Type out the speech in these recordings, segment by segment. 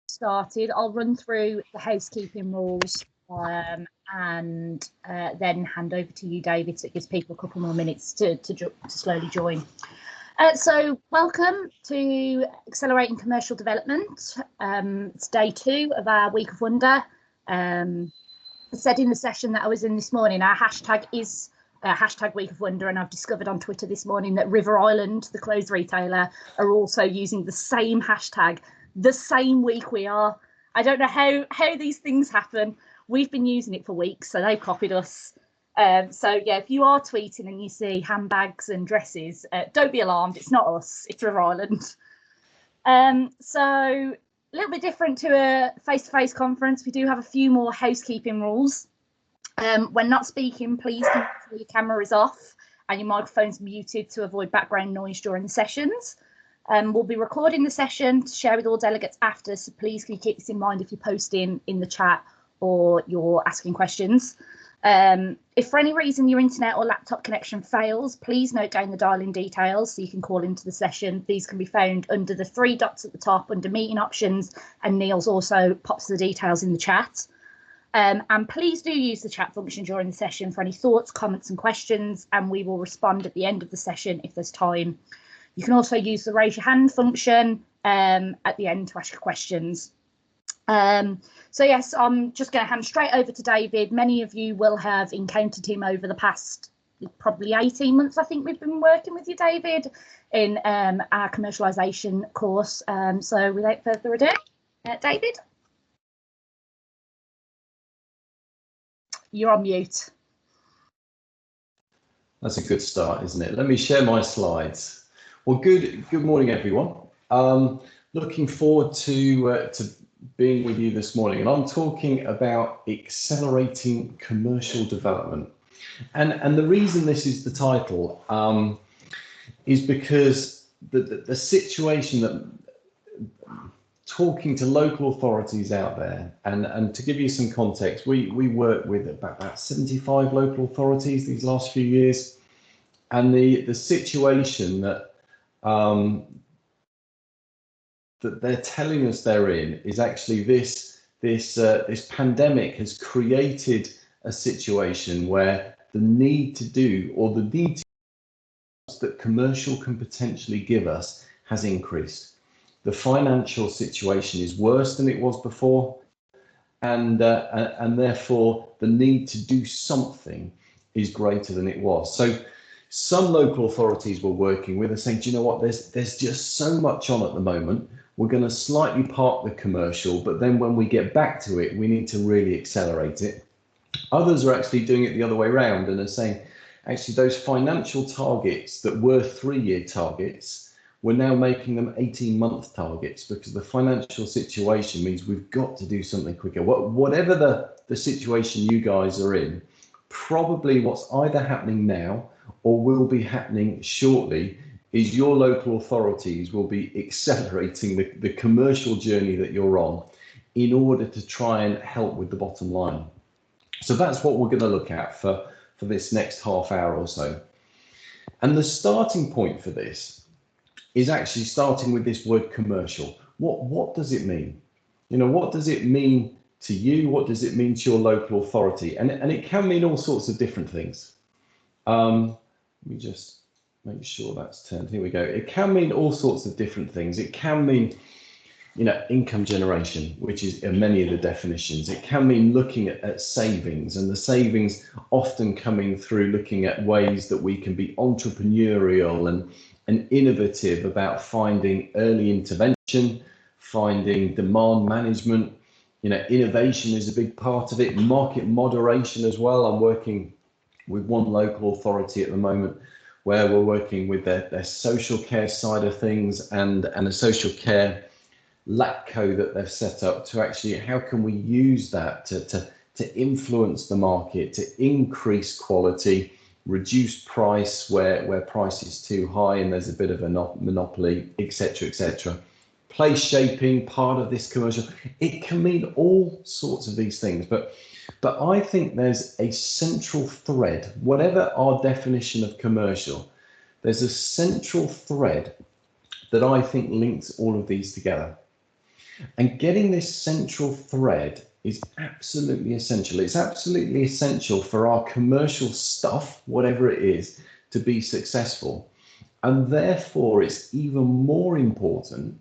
started, I'll run through the housekeeping rules and then hand over to you, David, so it gives people a couple more minutes to slowly join. So welcome to Accelerating Commercial Development. It's day 2 of our Week of Wonder. I said in the session that I was in this morning, our hashtag is hashtag Week of Wonder, and I've discovered on Twitter this morning that River Island, the clothes retailer, are also using the same hashtag the same week we are. I don't know how these things happen. We've been using it for weeks, so they've copied us. So yeah, if you are tweeting and you see handbags and dresses, don't be alarmed. It's not us. It's River Island. So a little bit different to a face-to-face conference. We do have a few more housekeeping rules. When not speaking, please make sure your camera is off and your microphone's muted to avoid background noise during the sessions. We'll be recording the session to share with all delegates after, so please can you keep this in mind if you're posting in the chat or you're asking questions. If for any reason your internet or laptop connection fails, please note down the dial-in details so you can call into the session. These can be found under the 3 dots at the top under meeting options, and Neil's also pops the details in the chat. And please do use the chat function during the session for any thoughts, comments and questions, and we will respond at the end of the session if there's time. You can also use the raise your hand function at the end to ask your questions. So yes, I'm just going to hand straight over to David. Many of you will have encountered him over the past probably 18 months. I think we've been working with you, David, in our commercialisation course. So without further ado, David. You're on mute. That's a good start, isn't it? Let me share my slides. Well, good morning, everyone. Looking forward to being with you this morning, and I'm talking about accelerating commercial development. And the reason this is the title is because the situation that talking to local authorities out there, and to give you some context, we work with about 75 local authorities these last few years, and the situation that that they're telling us they're in is actually this pandemic has created a situation where the need to do, or the need that commercial can potentially give us, has increased. The financial situation is worse than it was before, and therefore the need to do something is greater than it was. So some local authorities we're working with are saying, do you know what, there's just so much on at the moment, we're going to slightly park the commercial, but then when we get back to it, we need to really accelerate it. Others are actually doing it the other way around and are saying, actually, those financial targets that were 3-year targets, we're now making them 18-month targets, because the financial situation means we've got to do something quicker. Whatever the situation you guys are in, probably what's either happening now or will be happening shortly is your local authorities will be accelerating the commercial journey that you're on in order to try and help with the bottom line. So that's what we're going to look at for this next half hour or so. And the starting point for this is actually starting with this word commercial. What does it mean? You know, what does it mean to you? What does it mean to your local authority? And it can mean all sorts of different things. Let me just make sure that's turned. Here we go. It can mean all sorts of different things. It can mean, you know, income generation, which is many of the definitions. It can mean looking at savings, and the savings often coming through looking at ways that we can be entrepreneurial and innovative about finding early intervention, finding demand management. You know, innovation is a big part of it. Market moderation as well. I'm working with one local authority at the moment where we're working with their social care side of things and a social care LATCO that they've set up to actually, how can we use that to influence the market, to increase quality, reduce price where price is too high and there's a bit of a monopoly, etc., etc. Place shaping, part of this commercial. It can mean all sorts of these things, but I think there's a central thread, whatever our definition of commercial, there's a central thread that I think links all of these together. And getting this central thread is absolutely essential. It's absolutely essential for our commercial stuff, whatever it is, to be successful. And therefore, it's even more important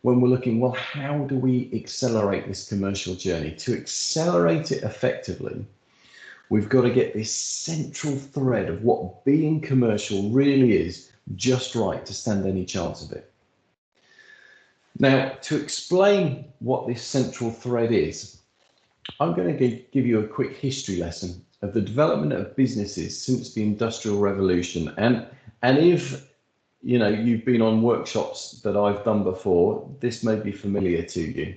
when we're looking, well, how do we accelerate this commercial journey? To accelerate it effectively, we've got to get this central thread of what being commercial really is just right to stand any chance of it. Now, to explain what this central thread is, I'm going to give you a quick history lesson of the development of businesses since the Industrial Revolution. And if you've been on workshops that I've done before, this may be familiar to you.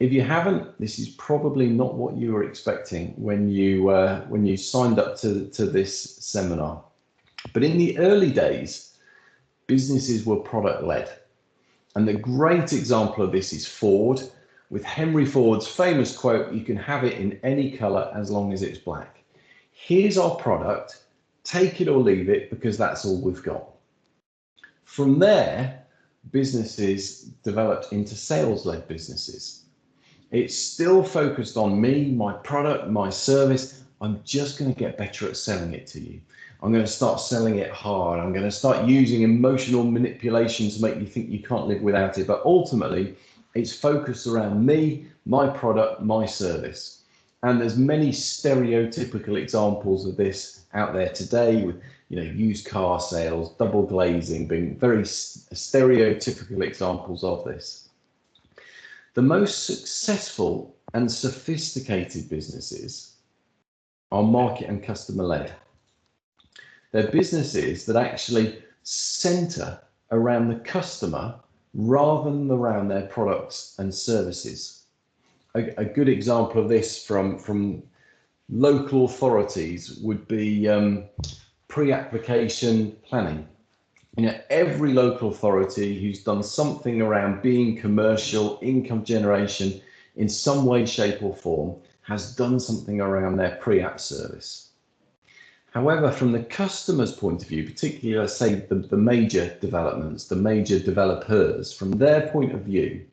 If you haven't, this is probably not what you were expecting when you signed up to this seminar. But in the early days, businesses were product-led. And the great example of this is Ford, with Henry Ford's famous quote, "You can have it in any color as long as it's black. Here's our product, take it or leave it because that's all we've got." From there, businesses developed into sales-led businesses. It's still focused on me, my product, my service. I'm just going to get better at selling it to you. I'm going to start selling it hard. I'm going to start using emotional manipulation to make you think you can't live without it. But ultimately, it's focused around me, my product, my service. And there's many stereotypical examples of this out there today with, used car sales, double glazing being very stereotypical examples of this. The most successful and sophisticated businesses are market and customer led. They're businesses that actually center around the customer rather than around their products and services. A good example of this from local authorities would be pre-application planning. Every local authority who's done something around being commercial, income generation in some way, shape or form has done something around their pre-app service. However, from the customer's point of view, particularly, let's say the major developments, the major developers, from their point of view,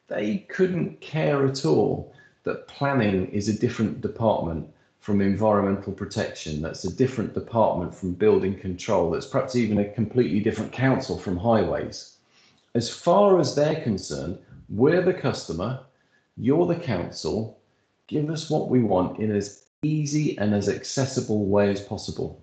they couldn't care at all that planning is a different department from environmental protection, that's a different department from building control, that's perhaps even a completely different council from highways. As far as they're concerned, we're the customer, you're the council, give us what we want in as easy and as accessible way as possible.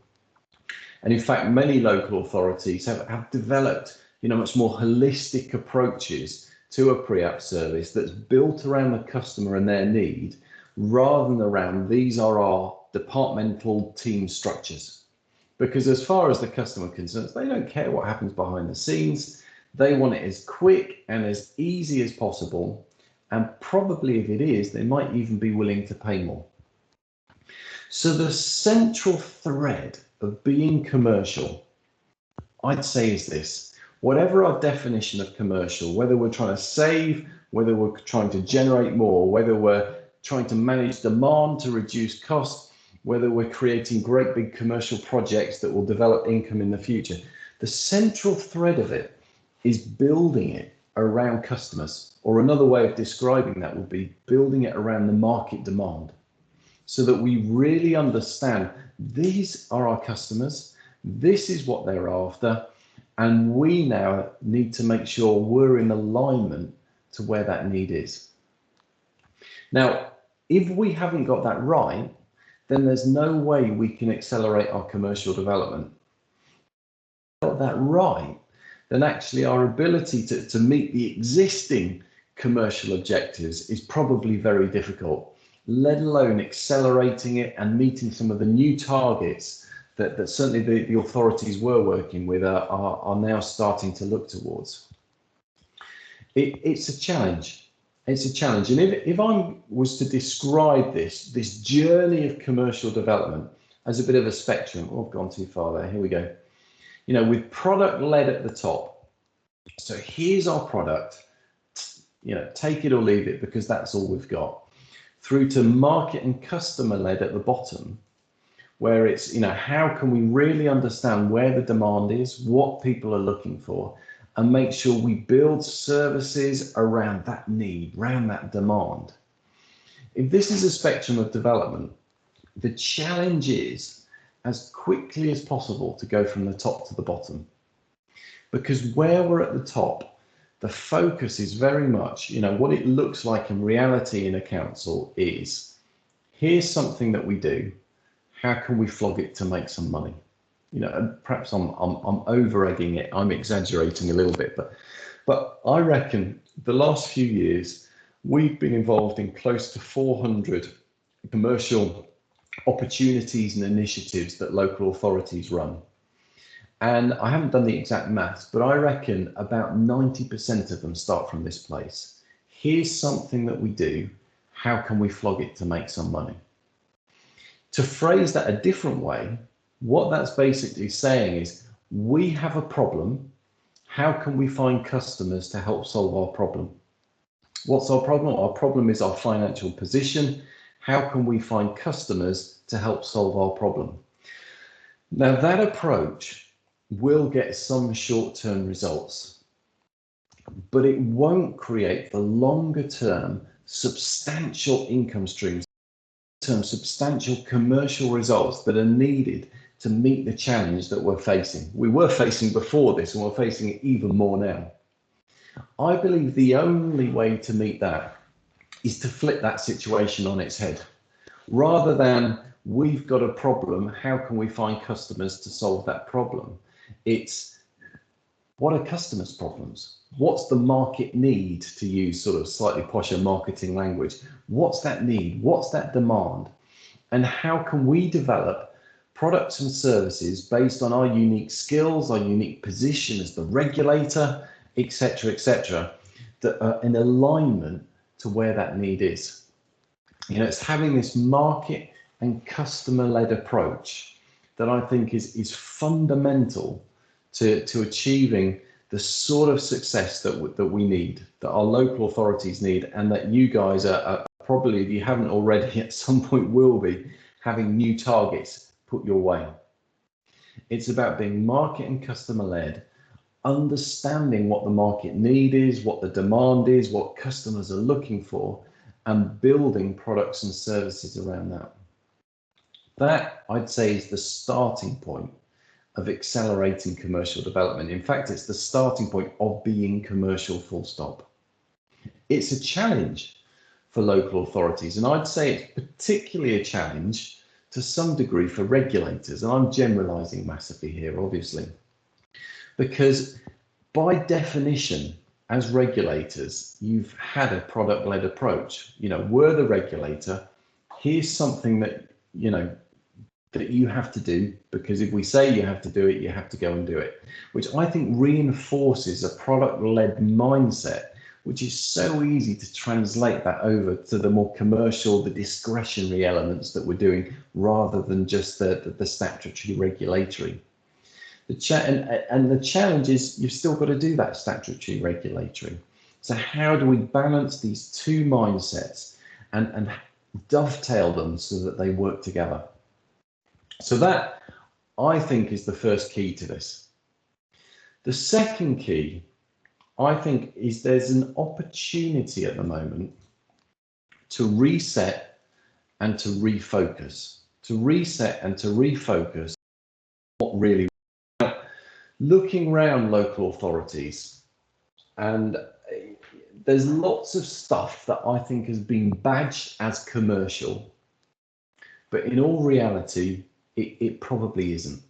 And in fact, many local authorities have developed much more holistic approaches to a pre-app service that's built around the customer and their need rather than around these are our departmental team structures. Because as far as the customer concerns, they don't care what happens behind the scenes. They want it as quick and as easy as possible. And probably if it is, they might even be willing to pay more. So the central thread of being commercial, I'd say, is this. Whatever our definition of commercial, whether we're trying to save, whether we're trying to generate more, whether we're trying to manage demand to reduce cost, whether we're creating great big commercial projects that will develop income in the future, the central thread of it is building it around customers. Or another way of describing that would be building it around the market demand, so that we really understand these are our customers, this is what they're after, and we now need to make sure we're in alignment to where that need is. Now, if we haven't got that right, then there's no way we can accelerate our commercial development. If we got that right, then actually our ability to meet the existing commercial objectives is probably very difficult, let alone accelerating it and meeting some of the new targets that certainly the authorities were working with are now starting to look towards. It's a challenge. It's a challenge. And if I was to describe this journey of commercial development as a bit of a spectrum, oh, I've gone too far there, here we go. With product led at the top. So here's our product, take it or leave it because that's all we've got. Through to market and customer led at the bottom, where it's, how can we really understand where the demand is, what people are looking for, and make sure we build services around that need, around that demand. If this is a spectrum of development, the challenge is as quickly as possible to go from the top to the bottom. Because where we're at the top, the focus is very much, what it looks like in reality in a council is, here's something that we do, how can we flog it to make some money? And perhaps I'm over-egging it, I'm exaggerating a little bit, but I reckon the last few years, we've been involved in close to 400 commercial opportunities and initiatives that local authorities run. And I haven't done the exact maths, but I reckon about 90% of them start from this place. Here's something that we do, how can we flog it to make some money? To phrase that a different way, what that's basically saying is, we have a problem, how can we find customers to help solve our problem? What's our problem? Our problem is our financial position. How can we find customers to help solve our problem? Now that approach will get some short-term results, but it won't create the longer-term substantial income streams, substantial commercial results that are needed to meet the challenge that we're facing. We were facing before this, and we're facing it even more now. I believe the only way to meet that is to flip that situation on its head. Rather than, we've got a problem, how can we find customers to solve that problem? It's, what are customers' problems? What's the market need, to use sort of slightly posher marketing language? What's that need? What's that demand? And how can we develop products and services based on our unique skills, our unique position as the regulator, etc., that are in alignment to where that need is? It's having this market and customer-led approach that I think is fundamental to achieving the sort of success that we need, that our local authorities need, and that you guys are probably, if you haven't already, at some point will be having new targets put your way. It's about being market and customer-led, understanding what the market need is, what the demand is, what customers are looking for, and building products and services around that. That, I'd say, is the starting point of accelerating commercial development. In fact, it's the starting point of being commercial, full stop. It's a challenge for local authorities, and I'd say it's particularly a challenge to some degree for regulators, and I'm generalizing massively here, obviously, because by definition, as regulators, you've had a product-led approach. We're the regulator. Here's something that, that you have to do, because if we say you have to do it, you have to go and do it, which I think reinforces a product-led mindset, which is so easy to translate that over to the more commercial, the discretionary elements that we're doing, rather than just the statutory regulatory. The challenge is, you've still got to do that statutory regulatory. So how do we balance these two mindsets and dovetail them so that they work together? So that, I think, is the first key to this. The second key, I think, is there's an opportunity at the moment to reset and to refocus. To reset and to refocus what really. Looking around local authorities, and there's lots of stuff that I think has been badged as commercial, but in all reality, it probably isn't.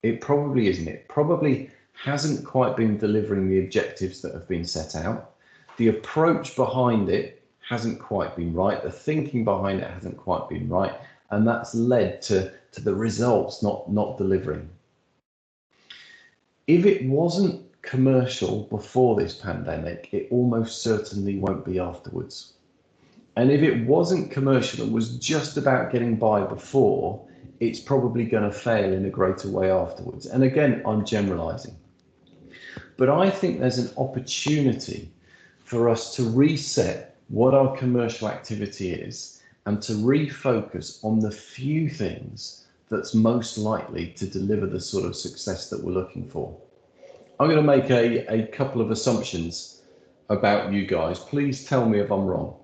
It probably isn't. It probably hasn't quite been delivering the objectives that have been set out. The approach behind it hasn't quite been right. The thinking behind it hasn't quite been right. And that's led to the results not delivering. If it wasn't commercial before this pandemic, it almost certainly won't be afterwards. And if it wasn't commercial and was just about getting by before, it's probably going to fail in a greater way afterwards. And again, I'm generalizing. But I think there's an opportunity for us to reset what our commercial activity is and to refocus on the few things that's most likely to deliver the sort of success that we're looking for. I'm going to make a couple of assumptions about you guys. Please tell me if I'm wrong.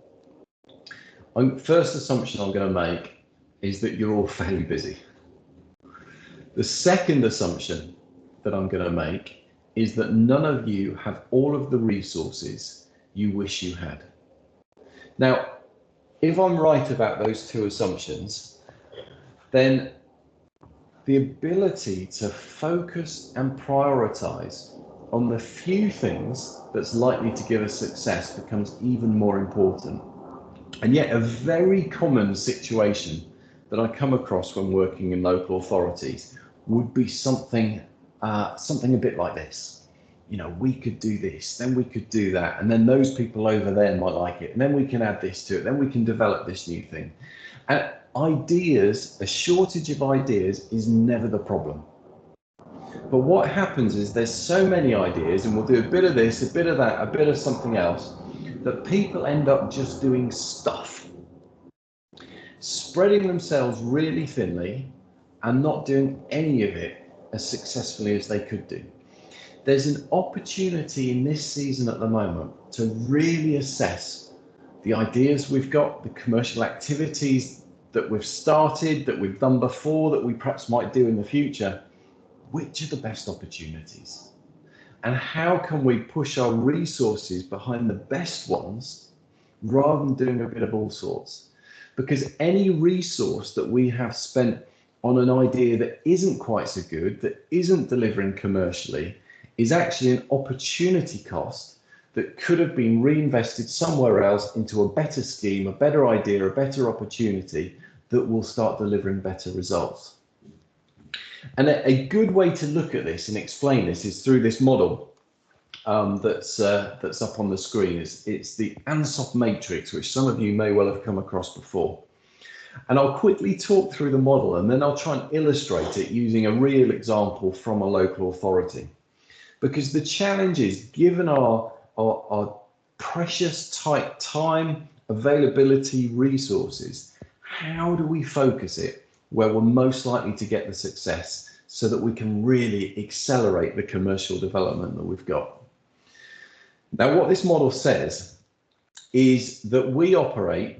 First assumption I'm going to make is that you're all fairly busy. The second assumption that I'm going to make is that none of you have all of the resources you wish you had. Now, if I'm right about those two assumptions, then the ability to focus and prioritize on the few things that's likely to give us success becomes even more important. And yet a very common situation that I come across when working in local authorities would be something a bit like this. You know, we could do this, then we could do that, and then those people over there might like it, and then we can add this to it, then we can develop this new thing. And ideas, a shortage of ideas is never the problem. But what happens is there's so many ideas, and we'll do a bit of this, a bit of that, a bit of something else, that people end up just doing stuff, spreading themselves really thinly and not doing any of it as successfully as they could do. There's an opportunity in this season at the moment to really assess the ideas we've got, the commercial activities that we've started, that we've done before, that we perhaps might do in the future. Which are the best opportunities? And how can we push our resources behind the best ones rather than doing a bit of all sorts? Because any resource that we have spent on an idea that isn't quite so good, that isn't delivering commercially, is actually an opportunity cost that could have been reinvested somewhere else into a better scheme, a better idea, a better opportunity that will start delivering better results. And a good way to look at this and explain this is through this model that's up on the screen. It's the ANSOP matrix, which some of you may well have come across before. And I'll quickly talk through the model, and then I'll try and illustrate it using a real example from a local authority. Because the challenge is, given our precious tight time, availability, resources, how do we focus it where we're most likely to get the success so that we can really accelerate the commercial development that we've got? Now, what this model says is that we operate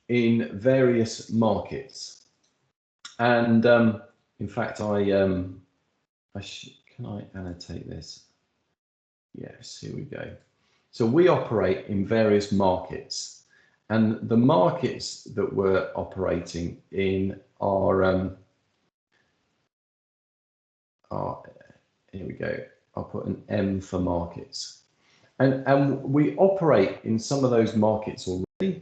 in various markets. And in fact, can I annotate this? Yes, here we go. So we operate in various markets, and the markets that we're operating in are here we go. I'll put an M for markets, and we operate in some of those markets already.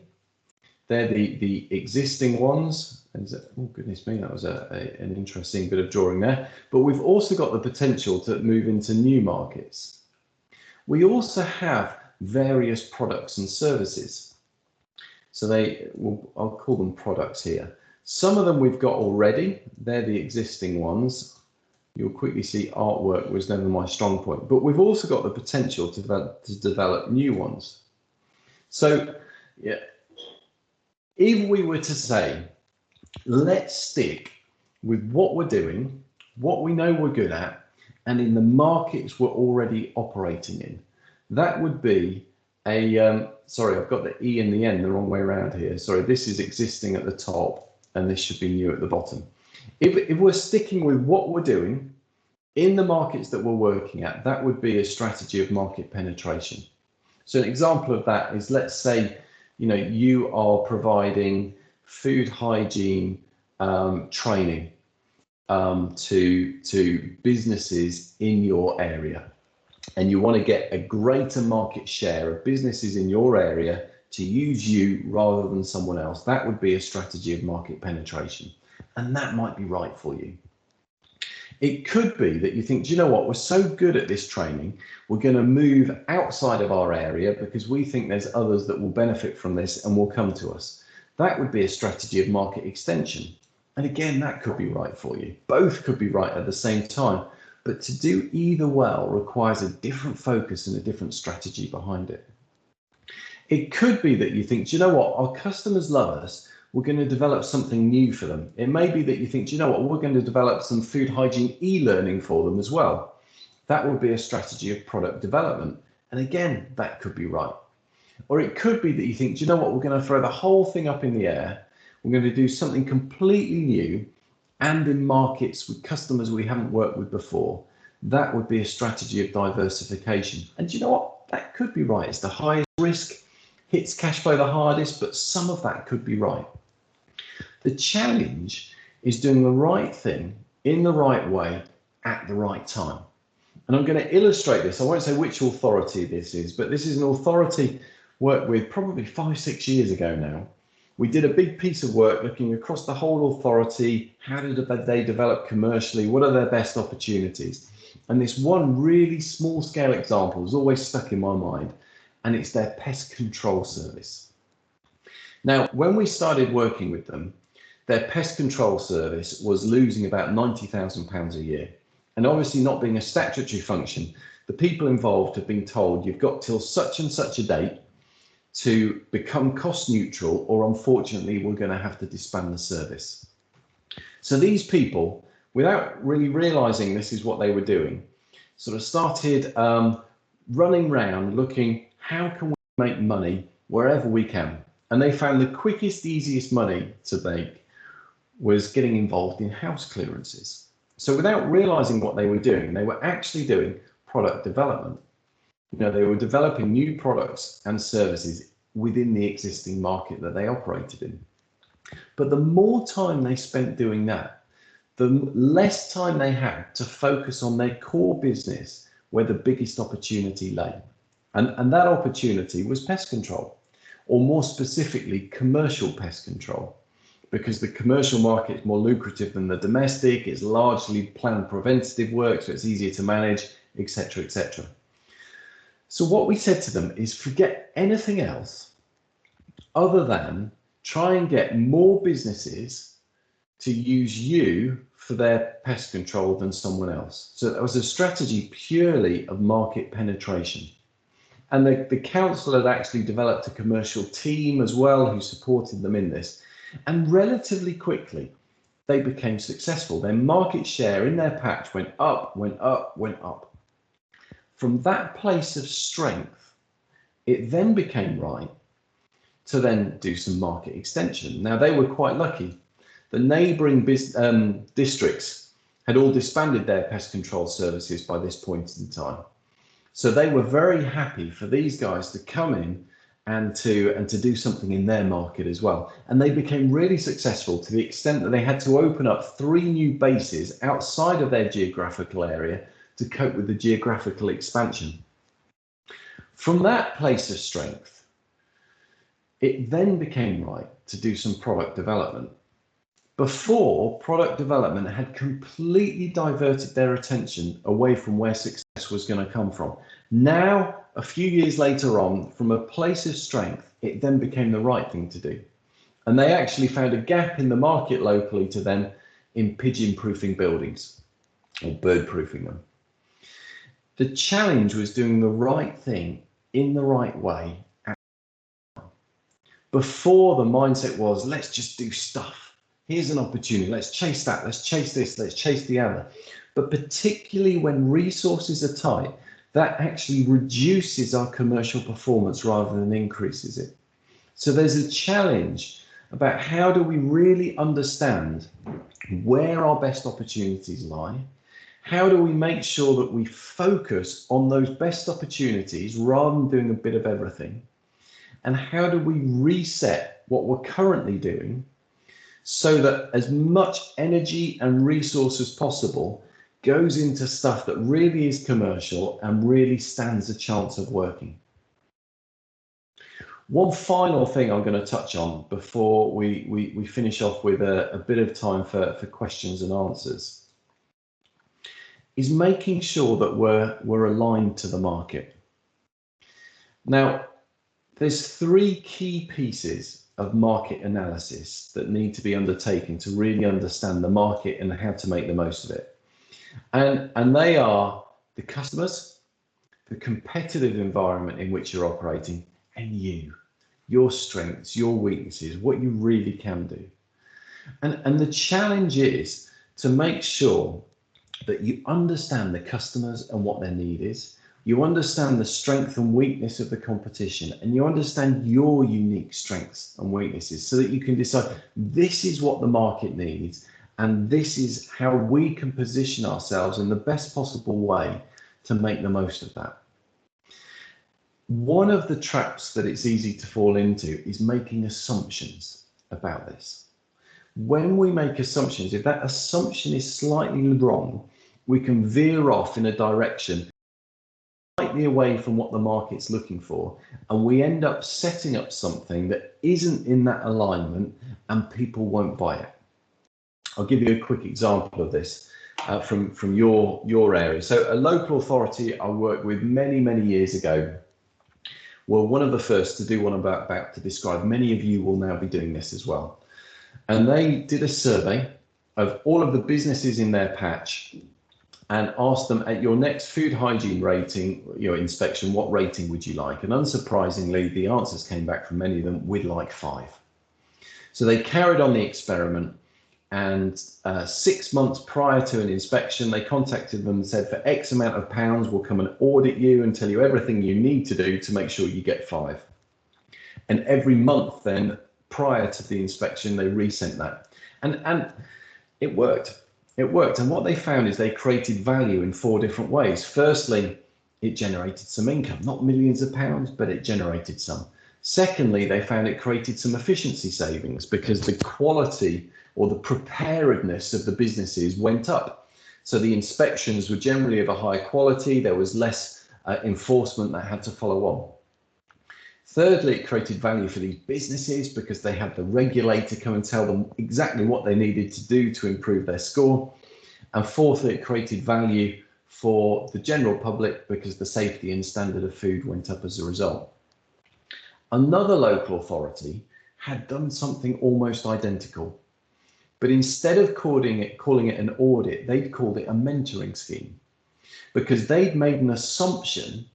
They're the existing ones. And oh goodness me, that was an interesting bit of drawing there. But we've also got the potential to move into new markets. We also have various products and services. So I'll call them products here. Some of them we've got already. They're the existing ones. You'll quickly see artwork was never my strong point. But we've also got the potential to develop new ones. So yeah, if we were to say, let's stick with what we're doing, what we know we're good at, and in the markets we're already operating in, that would be sorry, I've got the E in the end the wrong way around here. Sorry, this is existing at the top and this should be new at the bottom. If we're sticking with what we're doing in the markets that we're working at, that would be a strategy of market penetration. So an example of that is, let's say, you are providing food hygiene training to businesses in your area, and you want to get a greater market share of businesses in your area to use you rather than someone else. That would be a strategy of market penetration, and that might be right for you. It could be that you think, do you know what, we're so good at this training, we're going to move outside of our area because we think there's others that will benefit from this and will come to us. That would be a strategy of market extension. And again, that could be right for you. Both could be right at the same time, but to do either well requires a different focus and a different strategy behind it. It could be that you think, do you know what, our customers love us, we're going to develop something new for them. It may be that you think, do you know what, we're going to develop some food hygiene e-learning for them as well. That would be a strategy of product development. And again, that could be right. Or it could be that you think, do you know what, we're going to throw the whole thing up in the air. We're going to do something completely new and in markets with customers we haven't worked with before. That would be a strategy of diversification. And do you know what? That could be right. It's the highest risk, hits cash flow the hardest, but some of that could be right. The challenge is doing the right thing in the right way at the right time. And I'm going to illustrate this. I won't say which authority this is, but this is an authority worked with probably 5-6 years ago now. We did a big piece of work looking across the whole authority. How did they develop commercially? What are their best opportunities? And this one really small scale example is always stuck in my mind, and it's their pest control service. Now, when we started working with them, their pest control service was losing about £90,000 a year. And obviously, not being a statutory function, the people involved have been told you've got till such and such a date to become cost neutral, or unfortunately, we're going to have to disband the service. So these people, without really realizing this is what they were doing, sort of started running around looking, how can we make money wherever we can? And they found the quickest, easiest money to make was getting involved in house clearances. So without realizing what they were doing, they were actually doing product development. You know, they were developing new products and services within the existing market that they operated in. But the more time they spent doing that, the less time they had to focus on their core business where the biggest opportunity lay. And that opportunity was pest control, or more specifically, commercial pest control, because the commercial market is more lucrative than the domestic. It's largely planned preventative work, so it's easier to manage, etc., etc. So what we said to them is forget anything else other than try and get more businesses to use you for their pest control than someone else. So that was a strategy purely of market penetration. And the council had actually developed a commercial team as well who supported them in this. And relatively quickly, they became successful. Their market share in their patch went up, went up, went up. From that place of strength, it then became right to then do some market extension. Now, they were quite lucky. The neighbouring districts had all disbanded their pest control services by this point in time. So they were very happy for these guys to come in and to do something in their market as well. And they became really successful to the extent that they had to open up 3 new bases outside of their geographical area to cope with the geographical expansion. From that place of strength, it then became right to do some product development. Before, product development had completely diverted their attention away from where success was going to come from. Now, a few years later on, from a place of strength, it then became the right thing to do. And they actually found a gap in the market locally to them in pigeon-proofing buildings, or bird-proofing them. The challenge was doing the right thing in the right way. Before, the mindset was, let's just do stuff. Here's an opportunity. Let's chase that. Let's chase this. Let's chase the other. But particularly when resources are tight, that actually reduces our commercial performance rather than increases it. So there's a challenge about how do we really understand where our best opportunities lie? How do we make sure that we focus on those best opportunities rather than doing a bit of everything? And how do we reset what we're currently doing so that as much energy and resource as possible goes into stuff that really is commercial and really stands a chance of working? One final thing I'm going to touch on before we finish off with a bit of time for questions and answers is making sure that we're aligned to the market. Now, there's 3 key pieces of market analysis that need to be undertaken to really understand the market and how to make the most of it. And they are the customers, the competitive environment in which you're operating, and your strengths, your weaknesses, what you really can do. And the challenge is to make sure that you understand the customers and what their need is. You understand the strength and weakness of the competition, and you understand your unique strengths and weaknesses so that you can decide this is what the market needs and this is how we can position ourselves in the best possible way to make the most of that. One of the traps that it's easy to fall into is making assumptions about this. When we make assumptions, if that assumption is slightly wrong, we can veer off in a direction slightly away from what the market's looking for, and we end up setting up something that isn't in that alignment and people won't buy it. I'll give you a quick example of this from your area. So a local authority I worked with many years ago were one of the first to do what I'm about to describe. Many of you will now be doing this as well. And they did a survey of all of the businesses in their patch and asked them, at your next food hygiene rating, inspection, what rating would you like? And unsurprisingly, the answers came back from many of them, we'd like 5. So they carried on the experiment, and 6 months prior to an inspection, they contacted them and said, for X amount of pounds, we'll come and audit you and tell you everything you need to do to make sure you get 5. And every month then, prior to the inspection, they resent that. And it worked. It worked. And what they found is they created value in 4 different ways. Firstly, it generated some income, not millions of pounds, but it generated some. Secondly, they found it created some efficiency savings because the quality or the preparedness of the businesses went up. So the inspections were generally of a high quality. There was less enforcement that had to follow on. Thirdly, it created value for these businesses because they had the regulator come and tell them exactly what they needed to do to improve their score. And fourthly, it created value for the general public because the safety and standard of food went up as a result. Another local authority had done something almost identical, but instead of calling it an audit, they'd called it a mentoring scheme because they'd made an assumption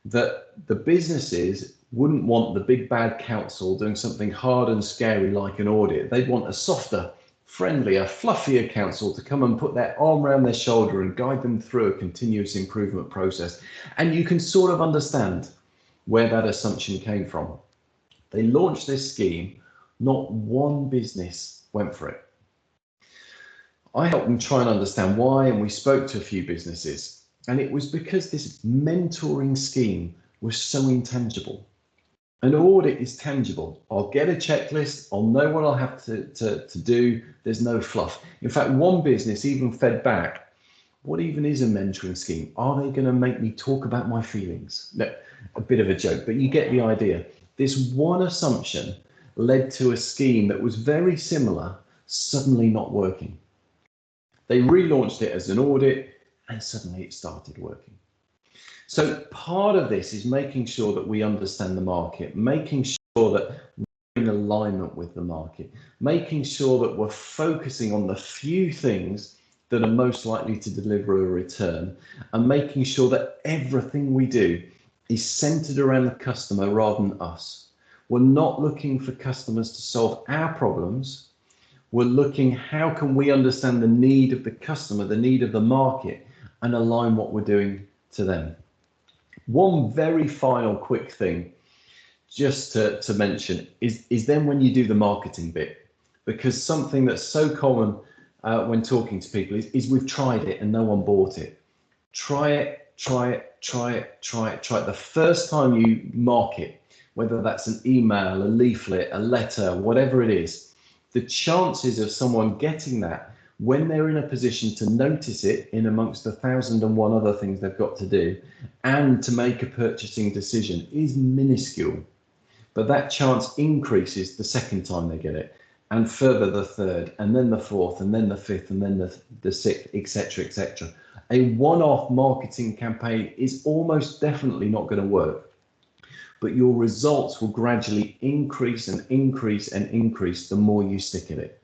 that the businesses wouldn't want the big bad council doing something hard and scary like an audit. They'd want a softer, friendlier, fluffier council to come and put their arm around their shoulder and guide them through a continuous improvement process. And you can sort of understand where that assumption came from. They launched this scheme, not one business went for it. I helped them try and understand why, and we spoke to a few businesses, and it was because this mentoring scheme was so intangible. An audit is tangible. I'll get a checklist, I'll know what I'll have to do, there's no fluff. In fact, one business even fed back, what even is a mentoring scheme? Are they going to make me talk about my feelings? No, a bit of a joke, but you get the idea. This one assumption led to a scheme that was very similar, suddenly not working. They relaunched it as an audit and suddenly it started working. So part of this is making sure that we understand the market, making sure that we're in alignment with the market, making sure that we're focusing on the few things that are most likely to deliver a return, and making sure that everything we do is centered around the customer rather than us. We're not looking for customers to solve our problems. We're looking, how can we understand the need of the customer, the need of the market, and align what we're doing to them. One very final quick thing just to mention is then when you do the marketing bit, because something that's so common when talking to people is we've tried it and no one bought it. Try it. The first time you market, whether that's an email, a leaflet, a letter, whatever it is, the chances of someone getting that when they're in a position to notice it in amongst 1,001 other things they've got to do and to make a purchasing decision is minuscule. But that chance increases the second time they get it, and further the third, and then the fourth, and then the fifth, and then the sixth, etc., etc. A one-off marketing campaign is almost definitely not going to work, but your results will gradually increase and increase and increase the more you stick at it.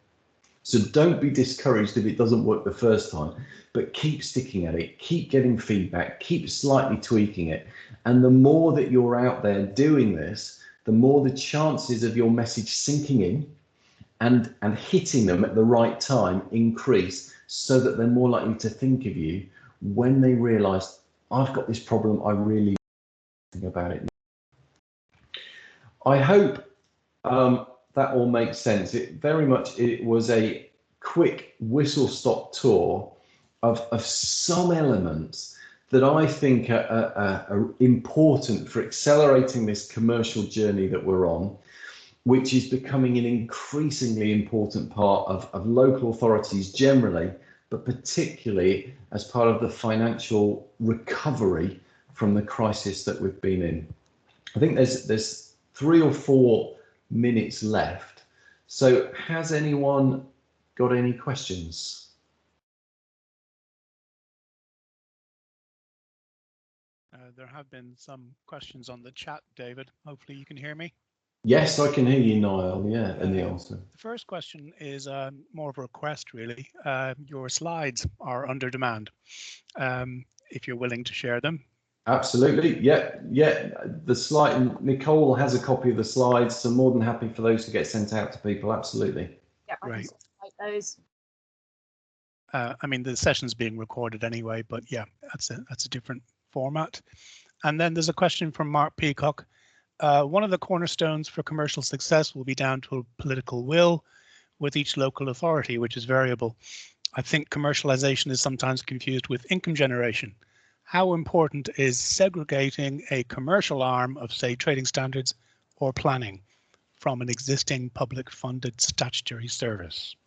So don't be discouraged if it doesn't work the first time, but keep sticking at it, keep getting feedback, keep slightly tweaking it. And the more that you're out there doing this, the more the chances of your message sinking in and hitting them at the right time increase, so that they're more likely to think of you when they realise, I've got this problem, I really think about it. I hope that all makes sense. It was a quick whistle-stop tour of some elements that I think are important for accelerating this commercial journey that we're on, which is becoming an increasingly important part of local authorities generally, but particularly as part of the financial recovery from the crisis that we've been in. I think there's 3 or 4 minutes left. So has anyone got any questions? There have been some questions on the chat, David. Hopefully you can hear me. Yes, I can hear you, Niall. Yeah, and the answer. The first question is more of a request, really. Your slides are under demand. If you're willing to share them. Absolutely. Yeah. The slide, Nicole has a copy of the slides, so more than happy for those to get sent out to people. Absolutely. Yeah, I can make those. I mean, the session's being recorded anyway, but yeah, that's a different format. And then there's a question from Mark Peacock. One of the cornerstones for commercial success will be down to political will with each local authority, which is variable. I think commercialization is sometimes confused with income generation. How important is segregating a commercial arm of, say, trading standards or planning from an existing public funded statutory service?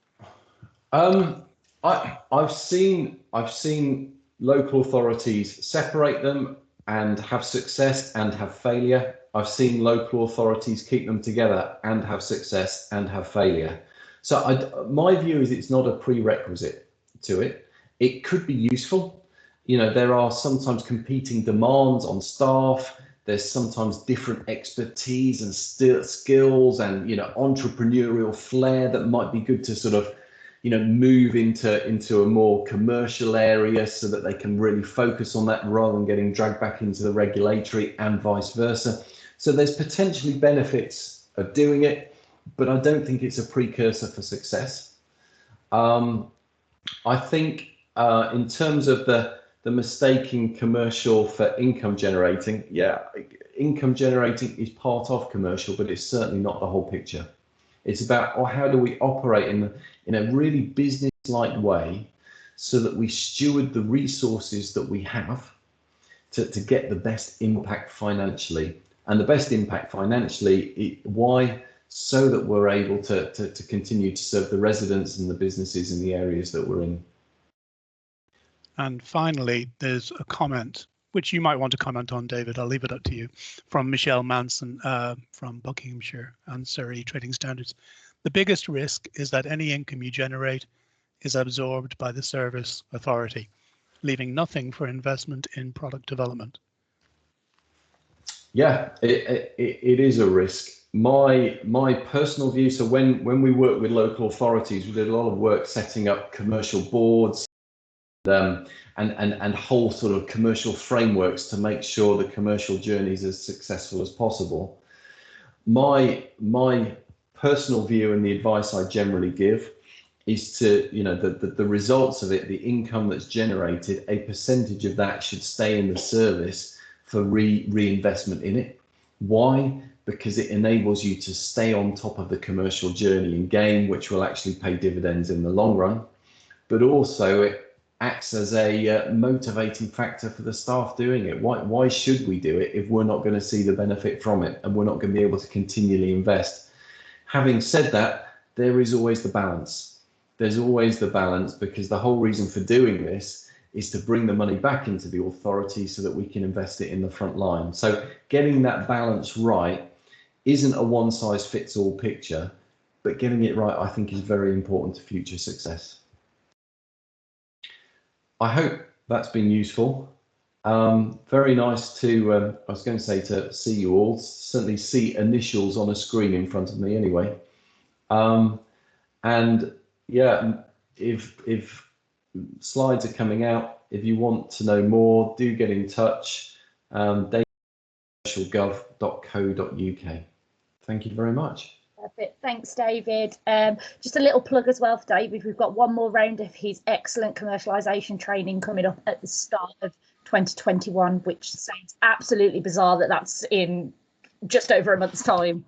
I've seen local authorities separate them and have success and have failure. I've seen local authorities keep them together and have success and have failure. So my view is it's not a prerequisite to it. It could be useful. You know, there are sometimes competing demands on staff. There's sometimes different expertise and skills and, you know, entrepreneurial flair that might be good to sort of, you know, move into a more commercial area so that they can really focus on that rather than getting dragged back into the regulatory and vice versa. So there's potentially benefits of doing it, but I don't think it's a precursor for success. I think in terms of the mistaking commercial for income generating, yeah, income generating is part of commercial, but it's certainly not the whole picture. It's about how do we operate in a really business-like way so that we steward the resources that we have to get the best impact financially. And the best impact financially, why? So that we're able to continue to serve the residents and the businesses in the areas that we're in. And finally, there's a comment, which you might want to comment on, David. I'll leave it up to you, from Michelle Manson from Buckinghamshire and Surrey Trading Standards. The biggest risk is that any income you generate is absorbed by the service authority, leaving nothing for investment in product development. Yeah, it is a risk. My personal view, so when we work with local authorities, we did a lot of work setting up commercial boards and whole sort of commercial frameworks to make sure the commercial journey is as successful as possible. My personal view and the advice I generally give is to, you know, the results of it, the income that's generated, a percentage of that should stay in the service for reinvestment in it. Why? Because it enables you to stay on top of the commercial journey and game, which will actually pay dividends in the long run. But also it acts as a motivating factor for the staff doing it. Why should we do it if we're not going to see the benefit from it and we're not going to be able to continually invest? Having said that, there is always the balance. There's always the balance, because the whole reason for doing this is to bring the money back into the authority so that we can invest it in the front line. So getting that balance right isn't a one-size-fits-all picture, but getting it right, I think, is very important to future success. I hope that's been useful. Very nice to, I was going to say, to see you all, certainly see initials on a screen in front of me anyway. And yeah, if slides are coming out, if you want to know more, do get in touch. Commercialgov.co.uk. Thank you very much. Perfect. Thanks, David. Just a little plug as well for David. We've got one more round of his excellent commercialisation training coming up at the start of 2021, which sounds absolutely bizarre that that's in just over a month's time.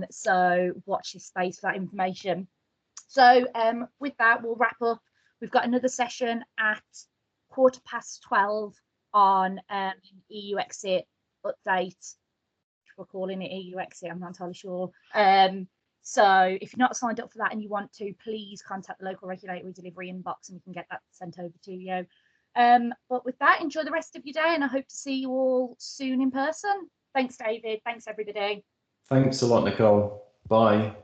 So watch this space for that information. So with that, we'll wrap up. We've got another session at 12:15 on EU exit update. We're calling it EU exit, I'm not entirely sure. So if you're not signed up for that and you want to, please contact the local regulatory delivery inbox and we can get that sent over to you. But with that, enjoy the rest of your day and I hope to see you all soon in person. Thanks, David. Thanks, everybody. Thanks a lot, Nicole. Bye.